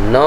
9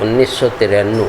1993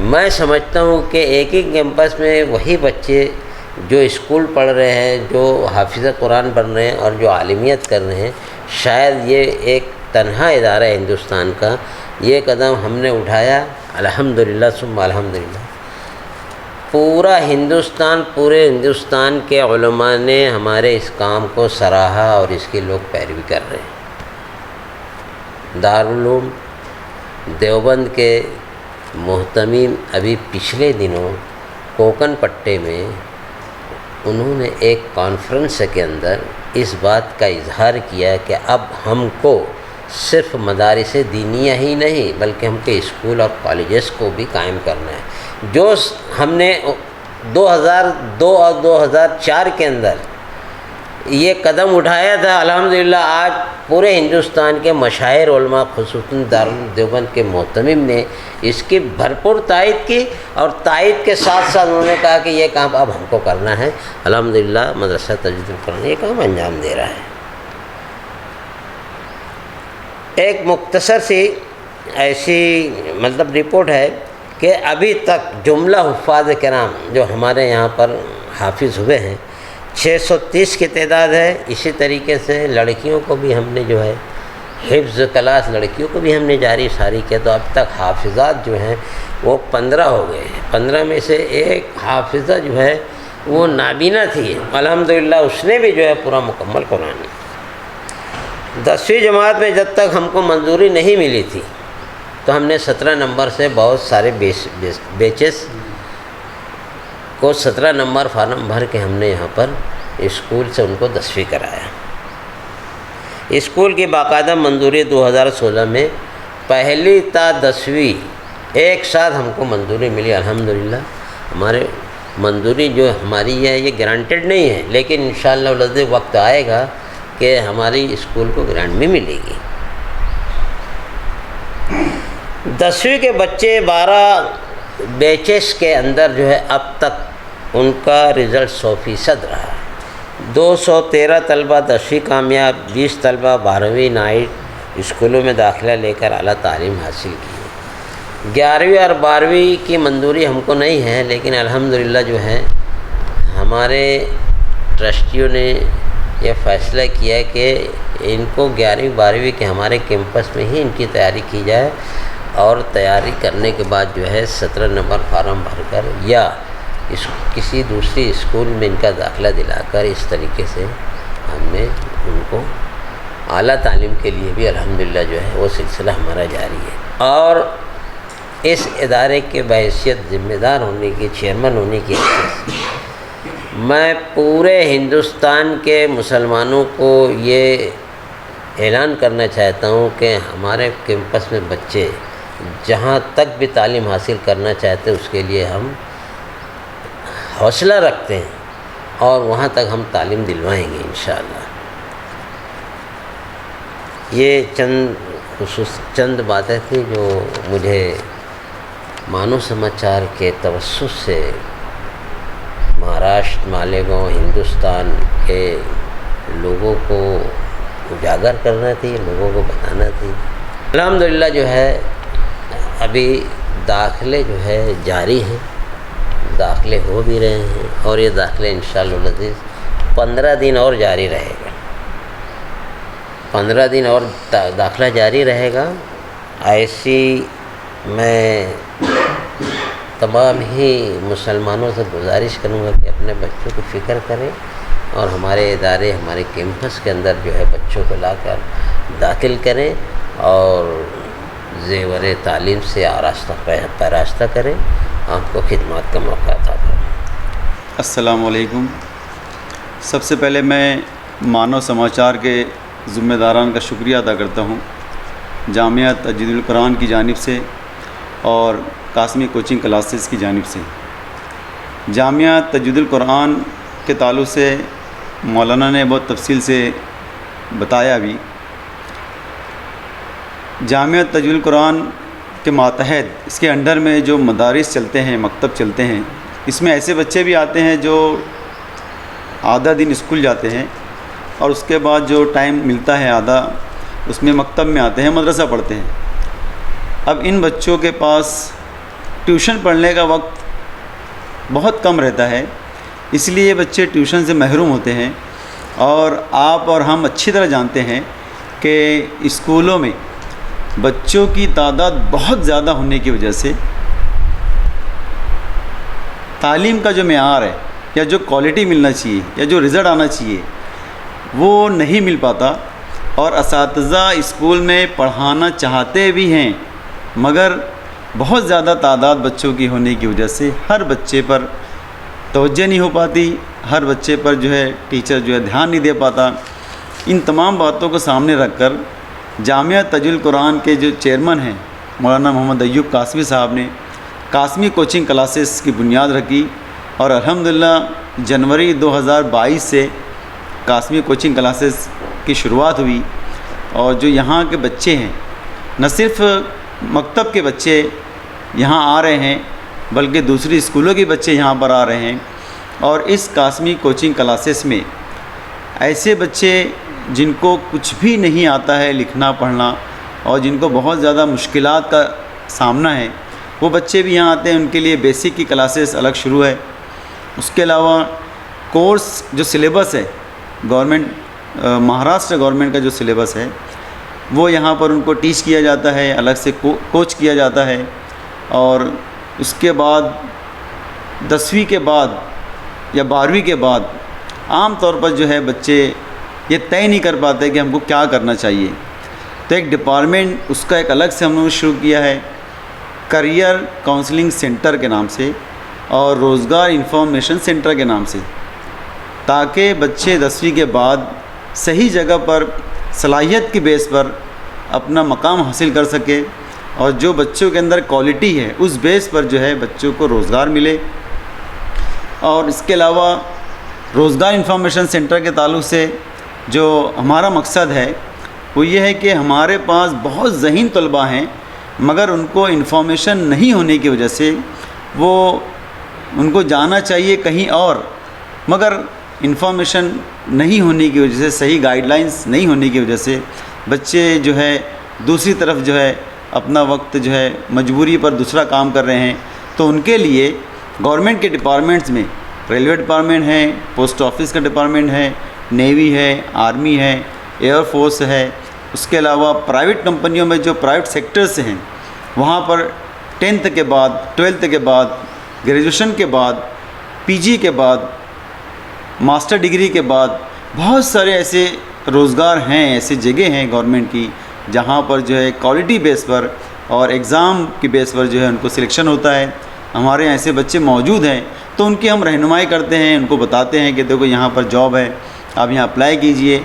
میں سمجھتا ہوں کہ ایک ہی کیمپس میں وہی بچے جو اسکول پڑھ رہے ہیں، جو حافظ قرآن بن رہے ہیں اور جو عالمیت کر رہے ہیں، شاید یہ ایک تنہا ادارہ ہے ہندوستان کا. یہ قدم ہم نے اٹھایا الحمدللہ ثم الحمدللہ. پورے ہندوستان کے علماء نے ہمارے اس کام کو سراہا اور اس کی لوگ پیروی کر رہے ہیں. دارالعلوم دیوبند کے محتمم ابھی پچھلے دنوں کوکن پٹے میں انہوں نے ایک کانفرنس کے اندر اس بات کا اظہار کیا کہ اب ہم کو صرف مدارس دینیہ ہی نہیں بلکہ ہم کے اسکول اور کالجز کو بھی قائم کرنا ہے. جو ہم نے 2002 اور 2004 کے اندر یہ قدم اٹھایا تھا، الحمدللہ آج پورے ہندوستان کے مشاہیر علماء خصوصاً دارالعلوم دیوبند کے محتمم نے اس کی بھرپور تائید کی، اور تائید کے ساتھ ساتھ انہوں نے کہا کہ یہ کام اب ہم کو کرنا ہے. الحمدللہ مدرسہ تجوید القرآن یہ کام انجام دے رہا ہے. ایک مختصر سی ایسی رپورٹ ہے کہ ابھی تک جملہ حفاظ کرام جو ہمارے یہاں پر حافظ ہوئے ہیں 630 کی تعداد ہے. اسی طریقے سے لڑکیوں کو بھی ہم نے جو ہے حفظ کلاس لڑکیوں کو بھی ہم نے جاری ساری کیا، تو اب تک حافظات جو ہیں وہ 15 ہو گئے. 15 میں سے ایک حافظہ جو ہے وہ نابینا تھی، الحمدللہ اس نے بھی جو ہے پورا مکمل قرآن. 10ویں جماعت میں جب تک ہم کو منظوری نہیں ملی تھی تو ہم نے 17 نمبر سے بہت سارے بیچز کو 17 نمبر فارم بھر کے ہم نے یہاں پر اسکول سے ان کو 10ویں کرایا. اسکول کی باقاعدہ منظوری 2016 میں پہلی تا 10ویں ایک ساتھ ہم کو منظوری ملی. الحمدللہ ہمارے منظوری جو ہماری ہے یہ گرانٹیڈ نہیں ہے، لیکن انشاءاللہ العزیز وقت آئے گا کہ ہماری اسکول کو گرانٹ بھی ملے گی. 10ویں کے بچے 12 بیچز کے اندر جو ہے اب تک ان کا رزلٹ 100% رہا. 213 طلبہ 10ویں کامیاب، 20 طلبہ 12ویں نائٹ اسکولوں میں داخلہ لے کر اعلیٰ تعلیم حاصل کی. 11ویں اور 12ویں کی منظوری ہم کو نہیں ہے، لیکن الحمدللہ جو ہے ہمارے ٹرسٹیوں نے یہ فیصلہ کیا کہ ان کو 11ویں 12ویں کے ہمارے کیمپس میں ہی ان کی تیاری کی جائے، اور تیاری کرنے کے بعد جو ہے 17 نمبر فارم بھر کر یا کسی دوسری اسکول میں ان کا داخلہ دلا کر اس طریقے سے ہم نے ان کو اعلیٰ تعلیم کے لیے بھی الحمدللہ جو ہے وہ سلسلہ ہمارا جاری ہے. اور اس ادارے کے بحیثیت ذمہ دار ہونے کی، چیئرمین ہونے کی حیثیت سے میں پورے ہندوستان کے مسلمانوں کو یہ اعلان کرنا چاہتا ہوں کہ ہمارے کیمپس میں بچے جہاں تک بھی تعلیم حاصل کرنا چاہتے ہیں اس کے لیے ہم حوصلہ رکھتے ہیں، اور وہاں تک ہم تعلیم دلوائیں گے انشاءاللہ. یہ چند باتیں تھیں جو مجھے مانو سماچار کے توسط سے مہاراشٹر، مالیگاؤں، ہندوستان کے لوگوں کو اجاگر کرنا تھی، لوگوں کو بتانا تھی. الحمدللہ جو ہے ابھی داخلے جو ہے جاری ہیں، داخلے ہو بھی رہے ہیں، اور یہ داخلے انشاءاللہ العزیز 15 دن اور جاری رہے گا. 15 دن اور داخلہ جاری رہے گا. ایسی میں تمام ہی مسلمانوں سے گزارش کروں گا کہ اپنے بچوں کی فکر کریں اور ہمارے ادارے، ہمارے کیمپس کے اندر جو ہے بچوں کو لا کر داخل کریں اور زیور تعلیم سے آراستہ پیراستہ کریں. آپ کو خدمات کا موقع عطا کریں. السلام علیکم. سب سے پہلے میں مانو سماچار کے ذمہ داران کا شکریہ ادا کرتا ہوں، جامعہ تجوید القرآن کی جانب سے اور قاسمی کوچنگ کلاسز کی جانب سے. جامعہ تجوید القرآن کے تعلق سے مولانا نے بہت تفصیل سے بتایا بھی. جامعہ تجوید القرآن کے ماتحت اس کے انڈر میں جو مدارس چلتے ہیں، مکتب چلتے ہیں، اس میں ایسے بچے بھی آتے ہیں جو آدھا دن اسکول جاتے ہیں اور اس کے بعد جو ٹائم ملتا ہے آدھا اس میں مکتب میں آتے ہیں، مدرسہ پڑھتے ہیں. اب ان بچوں کے پاس ٹیوشن پڑھنے کا وقت بہت کم رہتا ہے، اس لیے بچے ٹیوشن سے محروم ہوتے ہیں۔ اور آپ اور ہم اچھی طرح جانتے ہیں کہ اسکولوں میں بچوں کی تعداد بہت زیادہ ہونے کی وجہ سے تعلیم کا جو معیار ہے یا جو کوالٹی ملنا چاہیے یا جو رزلٹ آنا چاہیے وہ نہیں مل پاتا، اور اساتذہ اسکول میں پڑھانا چاہتے بھی ہیں مگر بہت زیادہ تعداد بچوں کی ہونے کی وجہ سے ہر بچے پر توجہ نہیں ہو پاتی، ہر بچے پر جو ہے ٹیچر جو ہے دھیان نہیں دے پاتا۔ ان تمام باتوں کو سامنے رکھ کر جامعہ تج القرآن کے جو چیئرمین ہیں مولانا محمد ایوب قاسمی صاحب نے قاسمی کوچنگ کلاسز کی بنیاد رکھی، اور الحمدللہ جنوری 2022 سے قاسمی کوچنگ کلاسز کی شروعات ہوئی، اور جو یہاں کے بچے ہیں نہ صرف مکتب کے بچے یہاں آ رہے ہیں بلکہ دوسری اسکولوں کے بچے یہاں پر آ رہے ہیں۔ اور اس قاسمی کوچنگ کلاسز میں ایسے بچے جن کو کچھ بھی نہیں آتا ہے لکھنا پڑھنا اور جن کو بہت زیادہ مشکلات کا سامنا ہے، وہ بچے بھی یہاں آتے ہیں، ان کے لیے بیسک کی کلاسز الگ شروع ہے۔ اس کے علاوہ کورس جو سلیبس ہے گورنمنٹ مہاراشٹر گورنمنٹ کا جو سلیبس ہے وہ یہاں پر ان کو ٹیچ کیا جاتا ہے، الگ سے کوچ کیا جاتا ہے۔ اور اس کے بعد 10ویں کے بعد یا 12ویں کے بعد عام طور پر جو ہے بچے یہ طے نہیں کر پاتے کہ ہم کو کیا کرنا چاہیے، تو ایک ڈپارٹمنٹ اس کا ایک الگ سے ہم نے شروع کیا ہے کریئر کاؤنسلنگ سینٹر کے نام سے اور روزگار انفارمیشن سینٹر کے نام سے، تاکہ بچے 10ویں کے بعد صحیح جگہ پر صلاحیت کی بیس پر اپنا مقام حاصل کر سکے، اور جو بچوں کے اندر کوالٹی ہے اس بیس پر جو ہے بچوں کو روزگار ملے۔ اور اس کے علاوہ روزگار انفارمیشن سینٹر کے تعلق سے جو ہمارا مقصد ہے وہ یہ ہے کہ ہمارے پاس بہت ذہین طلباء ہیں مگر ان کو انفارمیشن نہیں ہونے کی وجہ سے وہ ان کو جانا چاہیے کہیں اور، مگر انفارمیشن نہیں ہونے کی وجہ سے، صحیح گائیڈ لائنز نہیں ہونے کی وجہ سے بچے جو ہے دوسری طرف جو ہے اپنا وقت جو ہے مجبوری پر دوسرا کام کر رہے ہیں۔ تو ان کے لیے گورنمنٹ کے ڈپارٹمنٹس میں ریلوے ڈپارٹمنٹ ہے، پوسٹ آفس کا ڈپارٹمنٹ ہے، نیوی ہے، آرمی ہے، ایئر فورس ہے، اس کے علاوہ پرائیویٹ کمپنیوں میں جو پرائیویٹ سیکٹرز ہیں وہاں پر 10th کے بعد 12th کے بعد گریجویشن کے بعد پی جی کے بعد ماسٹر ڈگری کے بعد بہت سارے ایسے روزگار ہیں، ایسے جگہ ہیں گورنمنٹ کی جہاں پر جو ہے کوالٹی بیس پر اور ایگزام کی بیس پر جو ہے ان کو سلیکشن ہوتا ہے۔ ہمارے یہاں ایسے بچے موجود ہیں تو ان کی ہم رہنمائی کرتے ہیں، ان کو بتاتے ہیں کہ دیکھو یہاں پر جاب ہے، آپ یہاں اپلائی کیجئے۔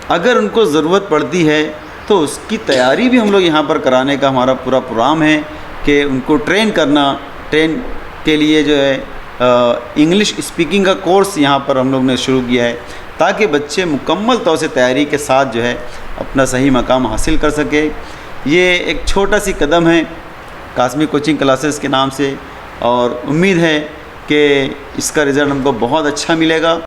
اگر ان کو ضرورت پڑتی ہے تو اس کی تیاری بھی ہم لوگ یہاں پر کرانے کا ہمارا پورا پروگرام ہے کہ ان کو ٹرین کرنا، ٹرین کے لیے جو ہے انگلش اسپیکنگ کا کورس یہاں پر ہم لوگ نے شروع کیا ہے تاکہ بچے مکمل طور سے تیاری کے ساتھ جو ہے اپنا صحیح مقام حاصل کر سکے۔ یہ ایک چھوٹا سی قدم ہے قاسمی کوچنگ کلاسز کے نام سے، اور امید ہے کہ اس کا رزلٹ ہم کو بہت اچھا ملے گا۔